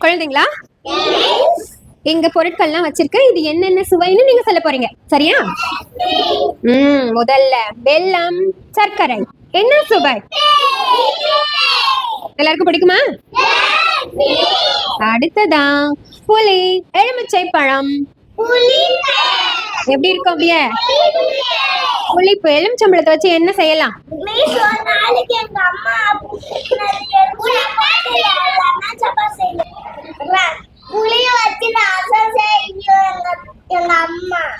குழந்தைங்களா, எங்க பொருட்கள்லாம் வச்சிருக்க. இது என்னென்ன சுவைன்னு நீங்க சொல்ல போறீங்க, சரியா? முதல்ல வெல்லம், சர்க்கரை. என்ன சுவை? எல்லாருக்கும் பிடிக்குமா? அடுத்ததா புளி, எலுமிச்சை பழம். எப்படி இருக்கும்? அப்படியே புளிப்பு. எலுமிச்சம்பழத்தை வச்சு என்ன செய்யலாம்?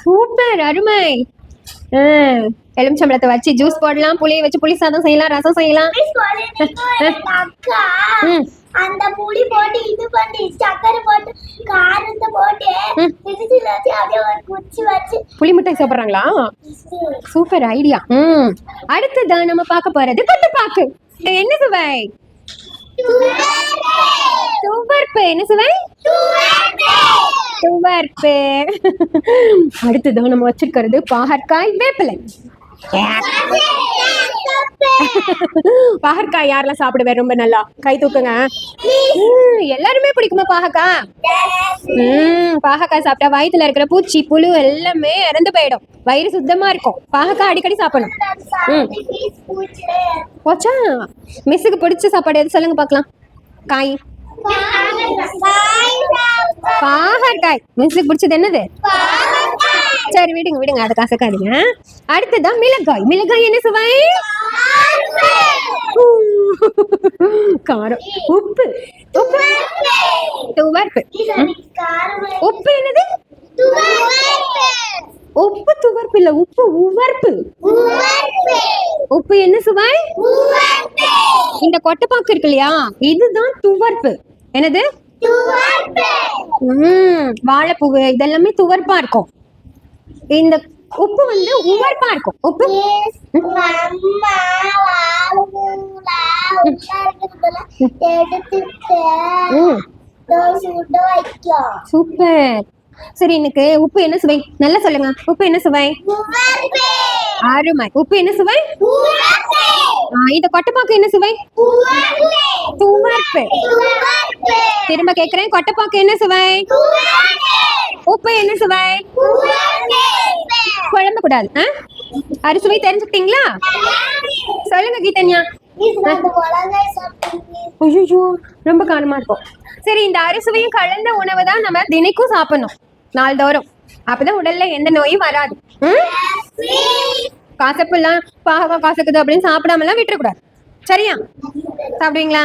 சூப்பர், அருமை. எலுமிச்சம்பழத்தை வச்சு ஜூஸ் போடலாம், புளியை வச்சு புளி சாதம் செய்யலாம், ரசம் செய்யலாம். அந்த புளி போட்டு இது பண்ணி சக்கரை போட்டு காரத்தை போட்டு மிக்ஸில வச்சு அப்படியே ஒரு குச்சி வச்சு புளி மிட்டாய் சாப்பிடுறாங்களா? Super idea. அடுத்ததான் நம்ம பார்க்க போறது கொட்டைப்பாக்கு. என்ன சுவை? துவர்ப்பு. என்ன சுவை? துவர்ப்பு. அடுத்ததான் நம்ம வச்சிருக்கிறது பாகற்காய், வேப்பிலை. பாகற்காய் யாரெல்லாம் சாப்பிடுவேன் ரொம்ப நல்லா? கை தூக்குங்க. எல்லாருமே பிடிக்குமா பாகக்காய்? பாகக்காய் சாப்பிட்டா வயிற்றுல இருக்கிற பூச்சி புழு எல்லாமே இறந்து போயிடும், வயிறு சுத்தமா இருக்கும். பாகக்காய் அடிக்கடி சாப்பிடணும். போச்சா? மிஸ்ஸுக்கு பிடிச்ச சாப்பாடு எது சொல்லுங்க பார்க்கலாம். காய். பாகற்காய். மிஸ்ஸுக்கு பிடிச்சது என்னது? சரி, விடுங்க விடுங்க, அதை கசக்காதீங்க. அடுத்ததான் மிளகாய். மிளகாய் என்ன சுவை? காரம். உப்பு. உப்பு துவர்ப்பு. உப்பு என்னது? உப்பு துவர்ப்பு இல்ல, உப்பு உவர்ப்பு. உப்பு என்ன சுவை? இந்த கொட்டைப்பாக்கு இருக்கு இல்லையா, இதுதான் துவர்ப்பு. என்னது? வாழைப்பூவு இதெல்லாமே துவர்ப்பா இருக்கும். இந்த உப்பு வந்து உவர்ப்பா இருக்கும். உப்பு சூப்பர். சரி, எனக்கு உப்பு என்ன சுவை நல்லா சொல்லுங்க. உப்பு என்ன சுவை? அருமை. உப்பு என்ன சுவை? இந்த கொட்டைப்பாக்கு என்ன சுவை? துவர்ப்பு. திரும்ப கேக்குறேன், கொட்டைப்பாக்கு என்ன சுவை? உப்பு என்ன சுவை? குழம்பு கூடாது. அரிசுவை தெரிஞ்சுக்கிட்டீங்களா? சொல்லுங்க கீதன்யா. ஐயோ, ரொம்ப காரமா இருக்கும். சரி, இந்த அரிசுவையும் கலந்த உணவு தான் நம்ம தினைக்கும் சாப்பிடணும், நாள்தோறும். அப்பதான் உடல்ல எந்த நோயும் வராது. காசப்பு எல்லாம் பாகக்கா காசுக்குது அப்படின்னு சாப்பிடாம எல்லாம் விட்டுறக்கூடாது, சரியா? சாப்பிடுவீங்களா?